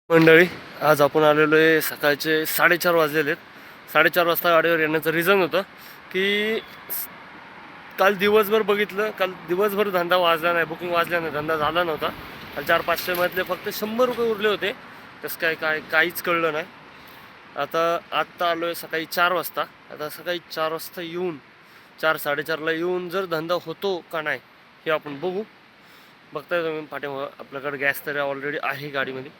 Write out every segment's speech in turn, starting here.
मंडळी, आज आपण आलेलो आहे सकाळचे 4:30 वाजलेले आहेत. 4:30 वाजता गाडीवर येण्याचं रिझन होतं की काल दिवसभर बघितलं, काल दिवसभर धंदा वाजला नाही, बुकिंग वाजला नाही, धंदा झाला नव्हता. काल 400-500 मधले फक्त 100 रुपये उरले होते. तसं काहीच कळलं नाही. आत्ता आलो आहे सकाळी 4 वाजता. आता सकाळी 4 वाजता येऊन 4-4:30ला येऊन जर धंदा होतो का नाही हे आपण बघू. बघताय तुम्ही पाठीमागं आपल्याकडे गॅस तर ऑलरेडी आहे गाडीमध्ये.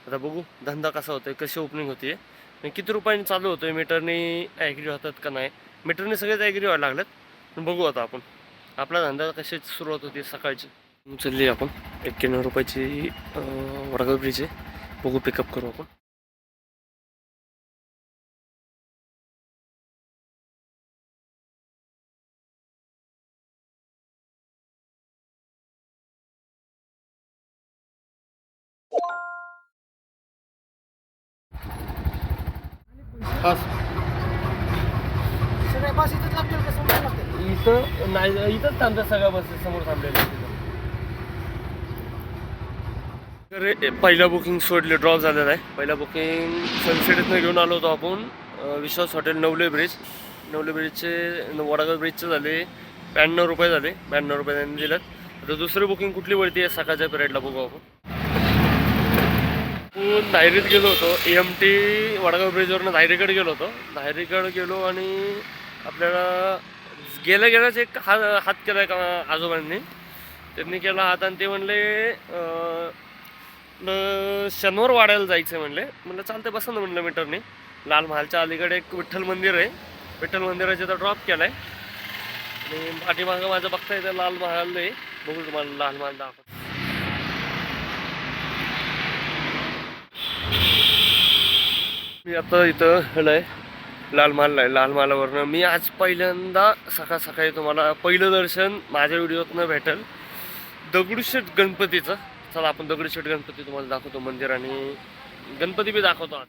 आता बघू धंदा कसा होतोय, कशी ओपनिंग होते आणि किती रुपयांनी चालू होतोय, मीटरने ॲग्री होतात का नाही. मीटरने सगळेच ॲग्री व्हायला लागलेत. पण बघू आता आपण आपला धंदा कशी सुरुवात होती सकाळची. उचलली आपण 91 रुपयाची वडगाव ब्रिज आहे. बघू पिकअप करू आपण. सगळ्या बस इथंच लागतील का समोर लागतील? इथं नाही, इथंच थांबतात सगळ्या बसेस समोर थांबलेल्या. तर पहिला बुकिंग सोडले, ड्रॉप झालेला आहे. पहिला बुकिंग सनसेटनं घेऊन आलो होतो आपण. विश्वास हॉटेल नवले ब्रिजचे वडगाव ब्रिजचे झाले 92 रुपये झाले. 92 रुपये त्यांनी दिलं. आता दुसरी बुकिंग कुठली वरती आहे सकाळच्या पिरियडला बघू आपण. आपण धायरीत गेलो होतो, AMT वडगाव ब्रिजवरनं धायरीकडे गेलो होतो. धायरीकडे गेलो आणि आपल्याला गेल्याच एक हात केला का आजोबांनी. त्यांनी केला हात आणि ते म्हणले शनिवार वाड्याला जायचं आहे म्हणले. म्हणलं चालतं, बसा ना म्हणलं मीटरने. लाल महालच्या अलीकडे एक विठ्ठल मंदिर आहे, विठ्ठल मंदिराचा तर ड्रॉप केला आहे. आणि पाठीमागं माझं बघता येतं लाल महाल आहे. बघू तुम्हाला लाल महाल दाखवतो. मी आता इथं आहे लाल महालला आहे. लाल महालावरनं मी आज पहिल्यांदा सकाळी तुम्हाला पहिलं दर्शन माझ्या व्हिडिओतनं भेटेल दगडूशेठ गणपतीचं. चला आपण दगडूशेठ गणपती तुम्हाला दाखवतो मंदिर आणि गणपती बी दाखवतो आज.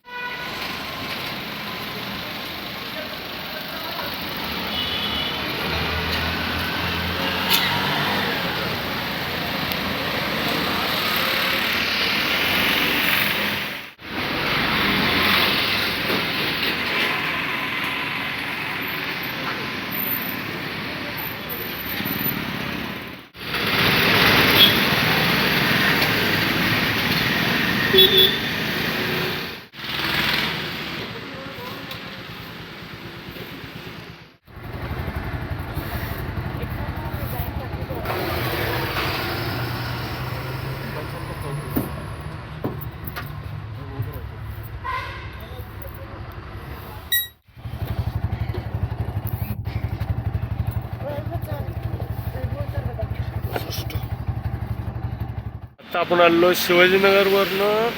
आता आपण आलो शिवाजीनगरवरनं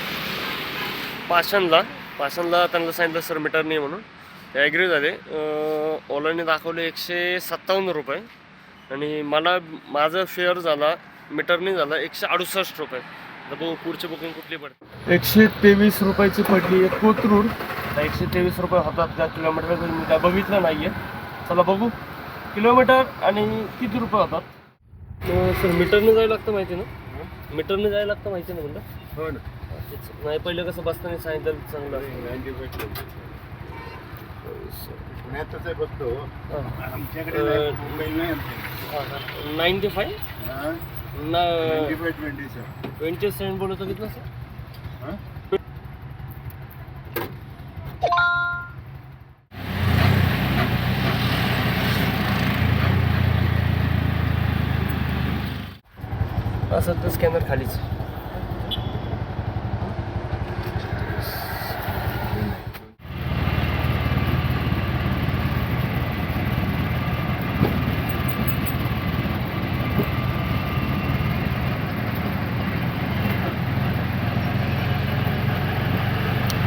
पाषाणला त्यांना सांगितलं सर मीटर नाही म्हणून. ॲग्री झाले. ओलाने दाखवले 157 रुपये आणि माझा फेअर झाला मीटरने झाला 168 रुपये. तर बघू पुढची बुकिंग कुठली पडते. 123 रुपयाची पडली एक कोथरूड. 123 रुपये होतात का किलोमीटर, मी काय बघितलं नाही आहे. चला बघू किलोमीटर आणि किती रुपये होतात. सर मीटरने जायला लागतं माहिती ना, मीटरने जायला लागतं माहिती ना म्हणलं. हो ना. नाही पहिलं कसं बसताना सांगितलं चांगलं पुण्यातच आहे फक्त हो. आमच्याकडे मुंबई नाही आमच्याकडे. 95 95-27. 27 बोलत होते ना सर. असं तर स्कॅनर खालीच.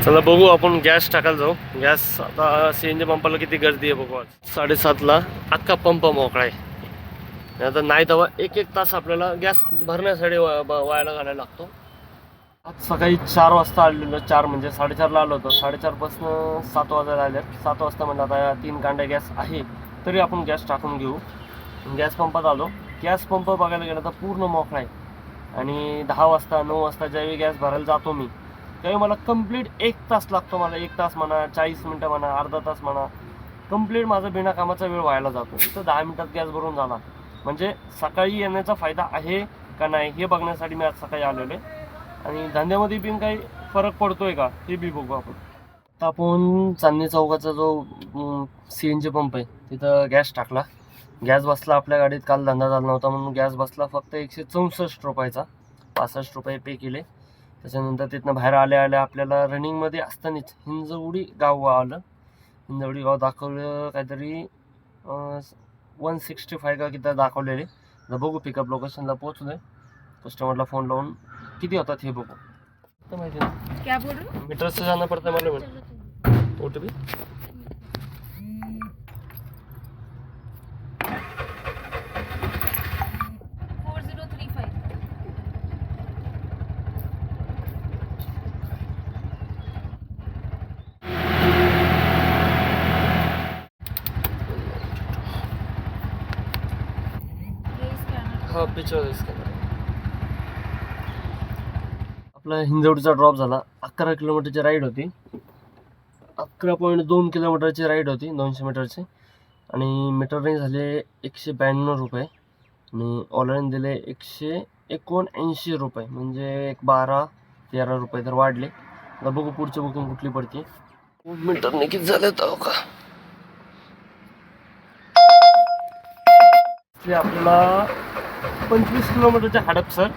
चला बघू आपण गॅस टाकायला जाऊ. गॅस आता CNG पंपाला किती गर्दी आहे बघू. आज 7:30ला अख्खा पंप मोकळा आहे. आता नाही तेव्हा एक तास आपल्याला गॅस भरण्यासाठी व्हायला घालायला लागतो. आज सकाळी 4 वाजता आलेलो. 4 म्हणजे 4:30ला आलो होतो. 4:30पासून 7 वाजायला आले. 7 वाजता म्हणजे आता 3 कांड्या गॅस आहे तरी आपण गॅस टाकून घेऊ. गॅस पंपात आलो. गॅस पंप बघायला गेलं तर पूर्ण मोकळा आहे. आणि 10 वाजता 9 वाजता ज्यावेळी गॅस भरायला जातो मी त्यावेळी मला कंप्लीट 1 तास लागतो. मला 1 तास म्हणा, 40 मिनटं म्हणा, अर्धा तास म्हणा, कंप्लीट माझा बिना कामाचा वेळ व्हायला जातो. इथं 10 मिनिटात गॅस भरून झाला. म्हणजे सकाळी येण्याचा फायदा आहे का नाही हे बघण्यासाठी मी आज सकाळी आलेलो आहे. आणि धंद्यामध्ये पण काही फरक पडतोय का हे बी बघू आपण. आता आपण चांदणी चौकाचा जो CNG पंप आहे तिथं गॅस टाकला. गॅस बसला आपल्या गाडीत. काल धंदा झाला नव्हता म्हणून गॅस बसला फक्त 164 रुपयाचा. 65 रुपये पे केले. त्याच्यानंतर तिथनं बाहेर आल्या आल्या आपल्याला रनिंगमध्ये असतानाच हिंजवडी गाव आलं. हिंजवडी गाव दाखवलं काहीतरी 165 का किती दाखवलेले. तर बघू पिकअप लोकेशनला पोहोचलो आहे. कस्टमरला फोन लावून किती होतात हे बघू. तर माहिती नाही क्या बोल रहे हो? मीटर से जाना पड़ता है मालूम है. OTP 4035. ये स्कैनर. हा पिक्चर आपला हिंजवडीचा ड्रॉप झाला. 11 किलोमीटरची राईड होती. 11.2 किलोमीटरची राईड होती 200 मीटरची. आणि मीटरने झाले 192 रुपये आणि ऑनलाईन दिले 179 रुपये. म्हणजे एक 12-13 रुपये तर वाढले. आता बघू पुढची बुकिंग कुठली पडते. मीटरने किती झाले तर का आपल्याला 25 किलोमीटरचे हडपसर.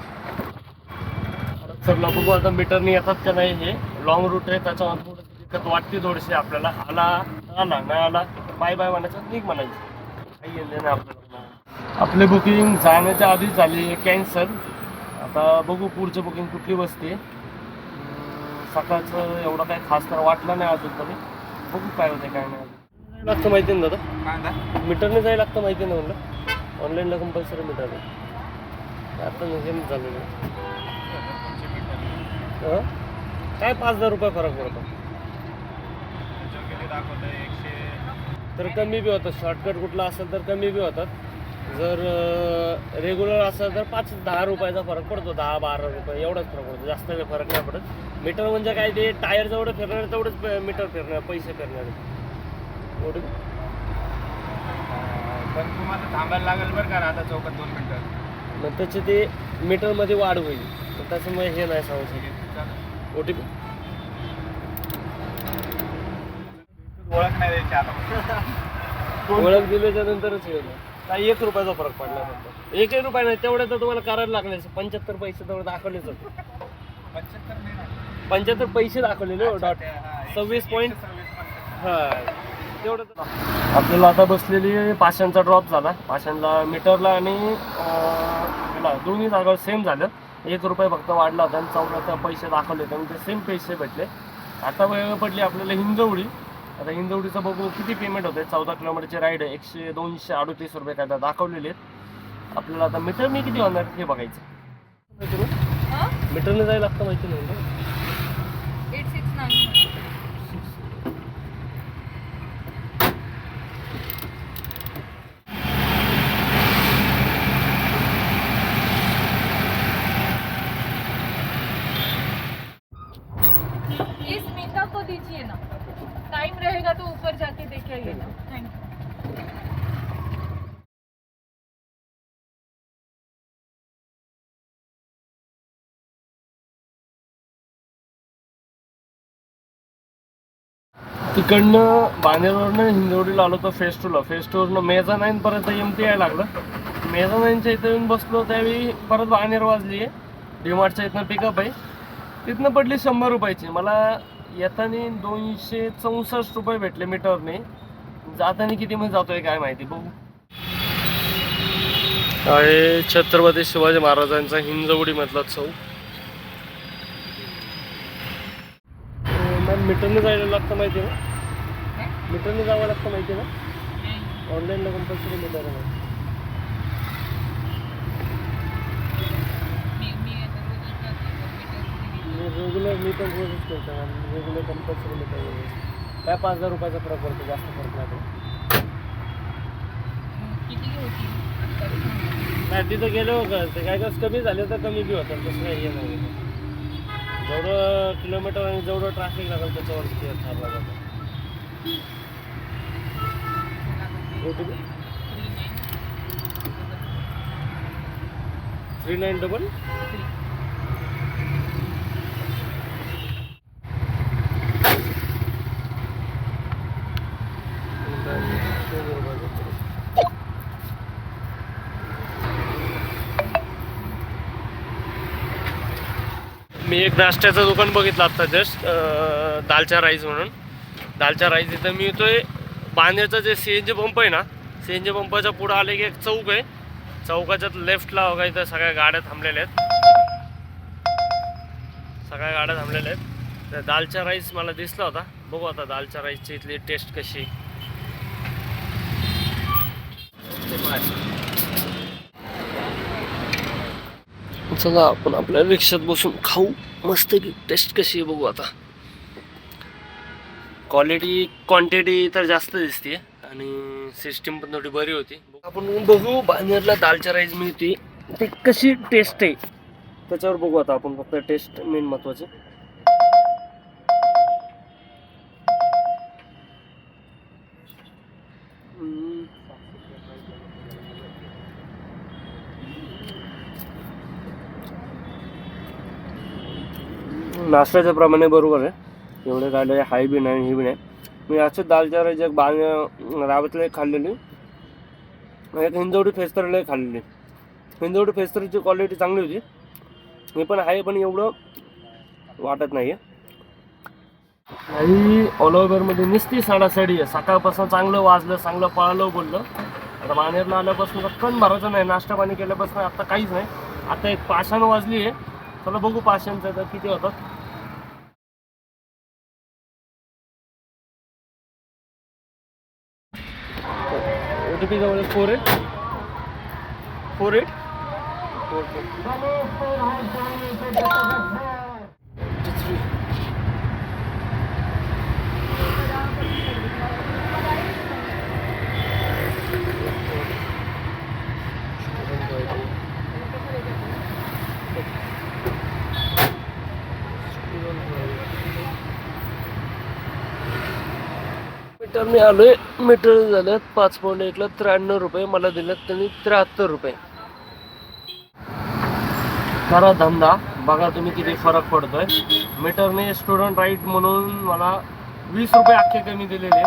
हडपसरला बघू आता मीटरने येतात का नाही. हे लॉंग रूट आहे त्याच्यावर थोडं दिक्कत वाटते थोडीशी आपल्याला. आला नाही आला बाय बाय म्हणायचं निघ म्हणायचं काही येणं नाही आपल्याला. आपली बुकिंग जाण्याच्या आधीच झाली कॅन्सल. आता बघू पुढची बुकिंग कुठली बसते. सकाळचं एवढं काही खास तर वाटलं नाही अजून तरी. बघू काय होते काय नाही. लागतं माहिती ना दादा. मीटरने जायला लागतं माहिती ना म्हणलं. ऑनलाईनला कंपल्सरी मीटर आहे. आता हे झालेलं काय 5,000 रुपये फरक पडतो. तर कमी बी होतात. शॉर्टकट कुठला असेल तर कमी बी होतात. जर रेग्युलर असेल तर 5-10 रुपयाचा फरक पडतो. 10-12 रुपये एवढाच फरक पडतो. जास्त काही फरक नाही पडत. मीटर म्हणजे काय ते टायर जेवढं फिरणार तेवढंच मीटर फिरणार पैसे फिरणार एवढं. पण तुम्हाला थांबायला लागेल बरं का आता चौकात 2 मिनिटं. मग त्याचे ते मीटरमध्ये वाढ होईल. तर त्याच्यामुळे हे नाही सांगू शकत. OTP ओळख नाही द्यायची आता. ओळख दिल्याच्या नंतरच हे होतं. काही 1 रुपयाचा फरक पडला फक्त. 1 रुपया नाही तेवढं तर तुम्हाला करायला लागले. 75 पैसे तेवढं दाखवलेच होते. 75 नाही ना. 75 पैसे दाखवलेले हो. Dot 26 point. हां तेवढं. आपल्याला आता बसलेली पाषाणचा ड्रॉप झाला. पाषाणला मीटरला आणि याला दोन्ही जागावर सेम झालं. 1 रुपये फक्त वाढला होता आणि 14 पैसे दाखवले होते म्हणजे सेम पैसे भेटले. आता वेळ पडली आपल्याला हिंजवडी. आता हिंजवडीचं बघू किती पेमेंट होते. 14 किलोमीटरची राईड आहे. 238 रुपये काय दाखवलेले आहेत. आपल्याला आता मीटरने किती होणार हे बघायचं. मीटरने जायला लागतं माहिती नाही. 869. ये स्मिता को दीजिए ना. टाइम रहेगा तो ऊपर जाके देख आइएगा. Thank you. तिकडनं बाणेरवरनं हिंजवडीला आलो तर फेस टूवरनं मेझा9पर्यंत MT यायला लागलं. मेझा9च्या इथं येऊन बसलो त्यावेळी परत बाणेर वाजली आहे. डीमार्टच्या इथनं पिकअप आहे. तिथनं पडली 100 रुपयाची. मला येताना 264 रुपये भेटले मीटरने. जाताना किती मध्ये जातोय काय माहिती बघू. आहे छत्रपती शिवाजी महाराजांचा हिंजवडी मधला चौक. मॅम मीटरने जायला लागतं माहिती ना. मीटरने जावं लागतं माहिती ना. ऑनलाईनला कंपल्सरी मीटर आहे. रेग्युलर मी पण रोजच करतो. रेग्युलर कंपल्सरी मीटर काय 5,000 रुपयाचा फरक पडतो. जास्त फरक नाही पडतो. नाही तिथं गेलो का ते काय कमी झाले तर कमी बी होतं. तसं काही हे नाही. जेवढं किलोमीटर आणि जेवढं ट्रॅफिक लागेल त्याच्यावर ठरला जातं. OTP 3933. मी एक नाश्त्याचं दुकान बघितलं आता जस्ट, दालचा राईस म्हणून. दालचा राईस इथं मी येतोय बांद्याचं जे CNG पंप आहे ना, CNG पंपाच्या पुढं आले की एक चौक आहे. चौकाच्या लेफ्टला बघा इथं सगळ्या गाड्या थांबलेल्या आहेत. तर दालचा राईस मला दिसला होता. बघू आता दालचा राईसची इथली टेस्ट कशी. चला आपण आपल्या रिक्षात बसून खाऊ मस्त की. टेस्ट कशी आहे बघू आता. क्वांटिटी तर जास्त दिसते आणि सिस्टीम पण थोडी बरी होती. आपण बघू बानेरला दालचा राईस मिळते ते कशी टेस्ट आहे त्याच्यावर बघू आता आपण. फक्त टेस्ट मेन महत्वाचे. नाश्त्याच्या प्रमाणे बरोबर आहे. एवढे काय हाय बी नाही हे बी नाही. मी असं दालचा राईस एक राबतला एक खाल्लेली, एक हिंजवडी फेस्तरला एक खाल्लेली. हिंजवडी फेस्तरची क्वालिटी चांगली होती. हे पण आहे पण एवढं वाटत नाही आहे. आणि ऑल ओव्हरमध्ये नुसती साडासाडी आहे. सकाळपासून चांगलं वाजलं, चांगलं पळालं बोललं. आता बानेरला आल्यापासून कण भरायचं नाही. नाश्ता पाणी केल्यापासून आता काहीच नाही. आता एक पाषाण वाजली आहे. चला बघू पाषाणचं तर किती होतात. OTP जवळ 4848. मीटरने आलोय. मीटर झाल्यात 5.1ला 93 रुपये. मला दिल्यात त्यांनी 73 रुपये. खरा धंदा बघा तुम्ही किती फरक पडतोय. मीटरने स्टुडंट राईट म्हणून मला 20 रुपये अख्खे कमी दिलेले.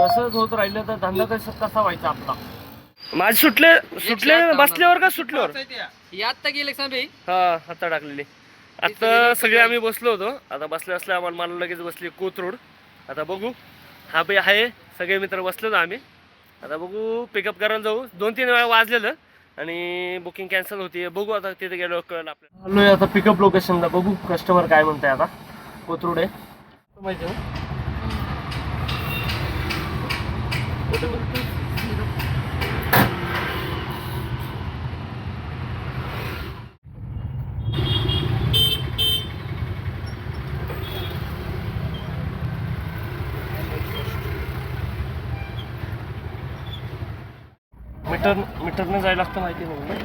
असंच होत राहिलं तर धंदा कसा व्हायचा आपला. माझे सुटले बसल्यावर का सुटल्यावर आता गेले सांबे. हा आता टाकलेली. आता सगळे आम्ही बसलो होतो. आता बसल्या आम्हाला मला लगेच बसली कोथरूड. आता बघू. हा बी आहे सगळे मित्र बसलो ना आम्ही. आता बघू पिकअप करायला जाऊ. 2-3 वेळा वाजलेलं आणि बुकिंग कॅन्सल होती. बघू आता तिथे गेलो कळलं आपल्याला. आलोय आता पिकअप लोकेशनला. बघू कस्टमर काय म्हणताय. आता कोथरूड आहे माहिती ना. मीटरने जायला लागतं माहिती नाही.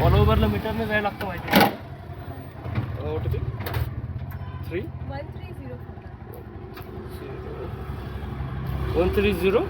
ऑल ओव्हरला मीटरने जायला लागतं माहिती नाही. OTP 3 130 04.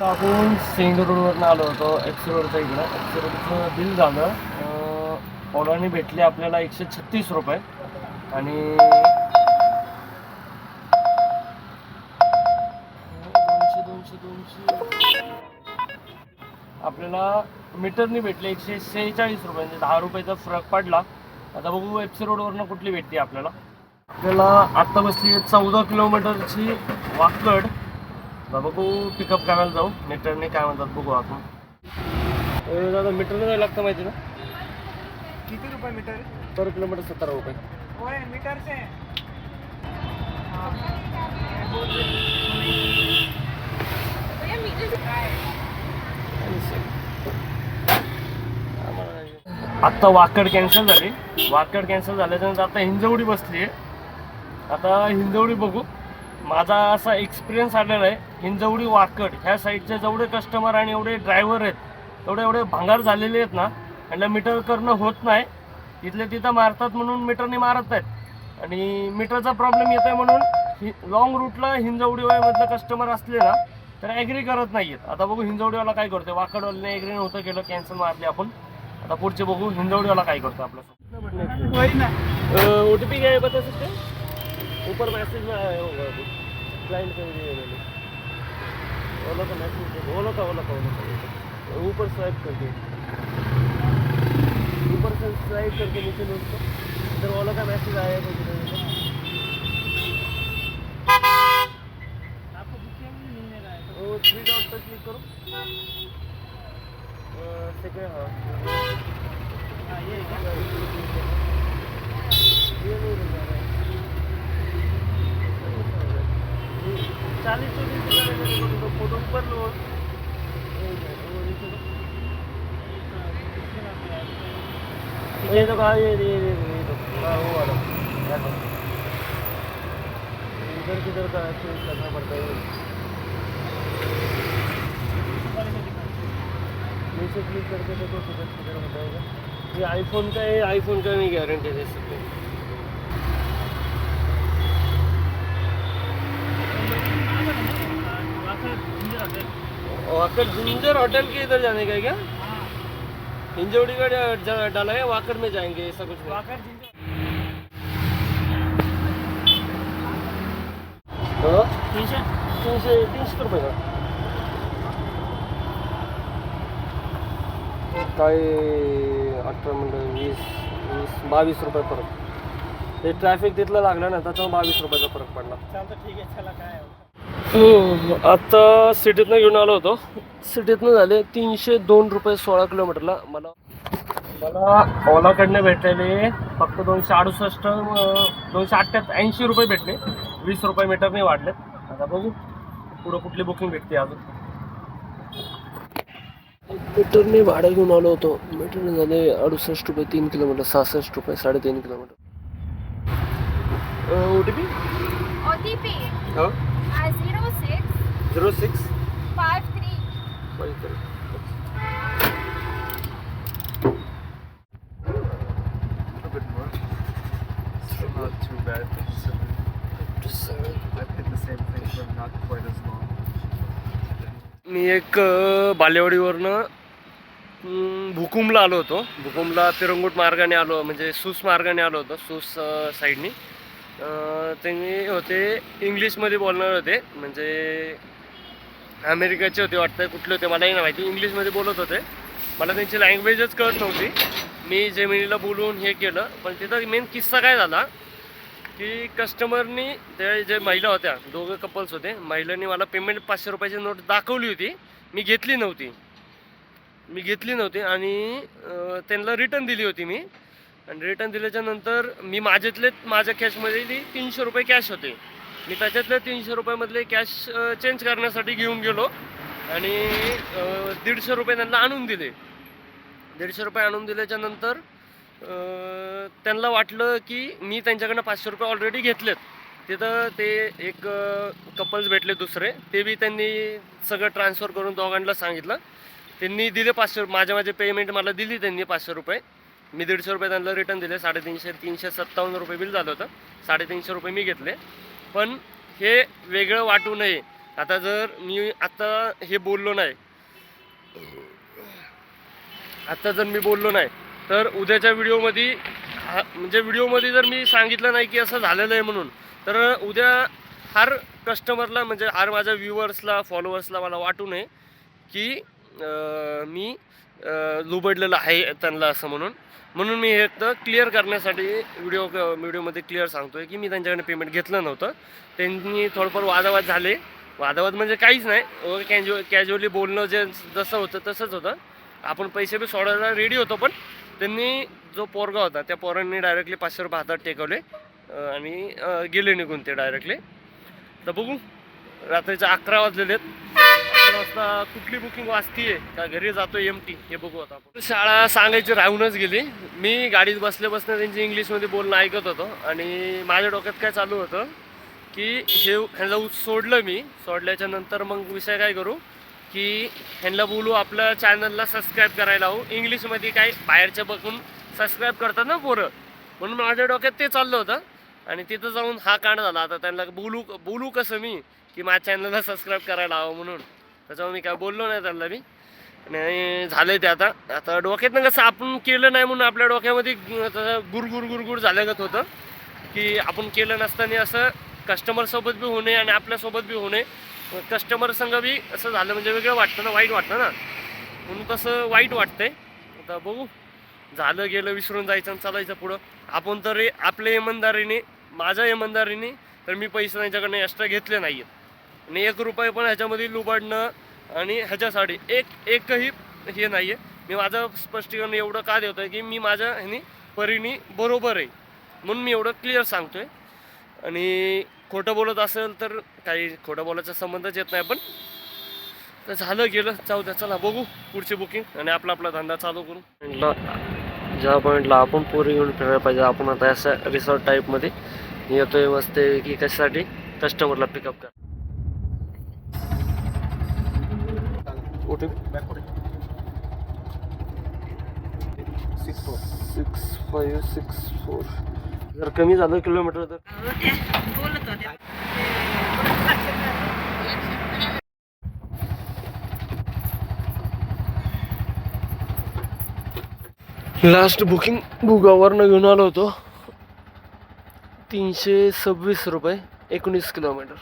आपण सिंग रोडवरून आलो होतो. एक्स रोडच्या इकडं. एक्स रोडचं बिल झालं. ऑर्डरने भेटले आपल्याला 136 रुपये. आणि 200 आपल्याला मीटरनी भेटले 146 रुपये, म्हणजे 10 रुपयाचा फरक पडला. आता बघू एफ सी रोडवरनं कुठली भेटते आपल्याला. आपल्याला आत्ता बसली 14 किलोमीटरची वाकड. आता बघू पिकअप करायला जाऊ मीटरने, काय म्हणतात बघू आपण. दादा मीटरने जायला लागतं माहिती ना, किती रुपये मीटर पर किलोमीटर 17 रुपये. होय मीटर से आत्ता वाकड कॅन्सल झाली. वाकड कॅन्सल झाल्याच्यानंतर आता हिंजवडी बसली आहे. आता हिंजवडी बघू. माझा असा एक्सपिरियन्स आलेला आहे, हिंजवडी वाकड ह्या साईडचे जेवढे कस्टमर आणि एवढे ड्रायव्हर आहेत एवढे भांगार झालेले आहेत ना, आणि मीटर करणं होत नाही. तिथल्या तिथं मारतात म्हणून मीटरने मारत आहेत, आणि मीटरचा प्रॉब्लेम येतो आहे म्हणून लॉंग रूटला हिंजवडीमधलं कस्टमर असले ना तर ॲग्री करत नाही आहेत. आता बघू हिंजवडीवाला काय करतोय. वाकडवाल्याने ॲग्री नव्हतं केलं, कॅन्सल मारली आपण. आता पुढचे बघू हिंजवडीवाला काय करतो आपल्यासोबत. वही ना ओ टी पी क्या है बता सकते हैं? ऊपर मैसेज में आया होगा अभी क्लाइंट के लिए मैंने ओला का मैसेज ओला ऊपर स्वाइप करके नीचे लो उसको. इधर ओला का मैसेज आया है तो वो 3 डॉट पर क्लिक करो. सेकंड हाँ ये नहीं मिल रहा है. 40 फोटो ऊपर लो. ये तो कहा ये तो हाँ वो वाला इधर किधर का चेंज करना पड़ता है. नीचे क्लिक करके देखो किधर बताएगा. ये आईफोन का है, आईफोन का नहीं गारंटी दे सकते. वाकड़ जिंजर होटल के इधर जाने का है क्या? हिंजवड़ी का डाला है, वाकड़ में जाएंगे ऐसा कुछ नहीं. वाकड जिंजर 300 रुपये का काय 18 मिनिटं 22 रुपये फरक. ते ट्रॅफिक तिथलं लागलं ना त्याच्यामुळे 22 रुपयाचा फरक पडला. चालतं ठीक आहे चला काय आता सिटीतनं घेऊन आलो होतो. सिटीतनं झाले 302 रुपये 16 किलोमीटरला. मला ओलाकडनं भेटलेले फक्त 280 रुपये भेटले. 20 रुपये मीटरने वाढलेत. आता बघू पुढं कुठली बुकिंग भेटते अजून. मीटरने भाडं घेऊन आलो होतो. मीटरने झाले 68 रुपये 3 किलोमीटर, 66 रुपये 3.5 kilometre. O T P OTP हो 06 06 53. 53. a bit more. Still not too bad. 57. I've hit the same thing but not quite as long. मी एक बालेवाडीवरनं भुकुमला आलो होतो. भुकुमला पिरंगुट मार्गाने आलो, म्हणजे सूस मार्गाने आलो होतो. सूस साईडनी त्यांनी होते इंग्लिशमध्ये बोलणार होते, म्हणजे अमेरिकाचे होते वाटतं, कुठले होते मलाही नाही माहिती. इंग्लिशमध्ये बोलत होते. मला त्यांची लँग्वेजच कळत नव्हती. मी जेमिनीला बोलून हे केलं. पण तिथं मेन किस्सा काय झाला की कस्टमरनी त्या जे महिला होत्या, दोघं कपल्स होते, महिलांनी मला पेमेंट 500 रुपयाची नोट दाखवली होती. मी घेतली नव्हती आणि त्यांना रिटर्न दिली होती मी. आणि रिटर्न दिल्याच्या नंतर मी माझ्या कॅशमध्ये 300 रुपये कॅश होते. मी त्याच्यातले 300 रुपयामधले कॅश चेंज करण्यासाठी घेऊन गेलो आणि 150 रुपये त्यांना आणून दिले. 150 रुपये आणून दिल्याच्या नंतर त्यांना वाटलं की मी त्यांच्याकडनं 500 रुपये ऑलरेडी घेतलेत. तिथं ते एक कपल्स भेटले दुसरे, ते बी त्यांनी सगळं ट्रान्सफर करून दोघांना सांगितलं. त्यांनी दिले 500. माझे पेमेंट मला दिली त्यांनी 500 रुपये. मी 150 रुपये त्यांना रिटर्न दिले. 357 रुपये बिल झालं होतं. 350 रुपये मी घेतले. पण हे वेगळं वाटू नये. आता जर मी हे बोललो नाही, तर उद्याच्या व्हिडिओमध्ये जर मी सांगितलं नाही की असं झालेलं आहे म्हणून, तर उद्या हर कस्टमरला, म्हणजे हर माझ्या व्ह्युअर्सला, फॉलोअर्सला मला वाटू नये की मी लुबडलेलं आहे त्यांना असं म्हणून मी हे तर क्लिअर करण्यासाठी व्हिडिओमध्ये क्लिअर सांगतोय की मी त्यांच्याकडे पेमेंट घेतलं नव्हतं. त्यांनी थोडंफार वादावाद झाले. वादावाद म्हणजे काहीच नाही, कॅज्युअली बोलणं जसं होतं तसंच होतं. आपण पैसे बी सोडायला रेडी होतो, पण त्यांनी जो पोरगा होता त्या पोरांनी डायरेक्टली 500 रुपये हातात टेकवले आणि गेले निघून ते डायरेक्टली. तर बघू, रात्रीचे 11 वाजलेले आहेत. 11 वाजता कुठली बुकिंग वाजतीये का घरी जातो एमटी हे बघू आता आपण. शाळा सांगायची राहूनच गेली. मी गाडीत बसल्या त्यांची इंग्लिशमध्ये बोलणं ऐकत होतो आणि माझ्या डोक्यात काय चालू होतं की ह्यांना सोडलं. मी सोडल्याच्या नंतर मग विषय काय करू की ह्यांना बोलू आपल्या चॅनलला सबस्क्राईब करायला लावू. इंग्लिशमध्ये काय बाहेरच्या बघून सबस्क्राईब करतात ना पोरं, म्हणून माझ्या डोक्यात ते चाललं होतं. आणि तिथं जाऊन हा कांड झाला. आता त्यांना बोलू कसं मी की माझ्या चॅनलला सबस्क्राईब करायला हवं म्हणून. त्याच्यामुळे मी काय बोललो नाही त्यांना बी. आणि झालं ते आता डोक्यातनं कसं आपण केलं नाही म्हणून आपल्या डोक्यामध्ये गुरगुर झाल्यागत होतं की आपण केलं नसताना असं कस्टमरसोबत बी होणे आणि आपल्यासोबत बी होणे. कस्टमर संग बी असं झालं म्हणजे वेगळं वाटतं ना, वाईट वाटतं ना, म्हणून तसं वाईट वाटतंय. आता बघू, झालं गेलं विसरून जायचं आणि चालायचं पुढं. आपण तर आपल्या इमानदारीने, माझ्या इमानदारीने तर मी पैसे त्यांच्याकडनं एक्स्ट्रा घेतले नाही आहेत आणि 1 रुपये पण ह्याच्यामध्ये लुबाडणं आणि ह्याच्यासाठी एकही हे नाही आहे. मी माझं स्पष्टीकरण एवढं का देतो आहे की मी माझ्या ह्यानी परीने बरोबर आहे म्हणून मी एवढं क्लिअर सांगतो आहे. आणि खोटं बोलत असेल तर काही खोटं बोलायचा संबंधच येत नाही. पण तर झालं गेलं, जाऊ द्या. चला बघू पुढची बुकिंग आणि आपला धंदा चालू करू. ज्या पॉईंटला आपण पोरी घेऊन फिरायला पाहिजे, आपण आता असं रिसॉर्ट टाईपमध्ये येतोय मस्त की कशासाठी कस्टमरला पिकअप कर. ओटी 6564. जर कमी झालं किलोमीटर तर लास्ट बुकिंग भुगावरनं घेऊन आलो होतो. 326 रुपये 19 किलोमीटर.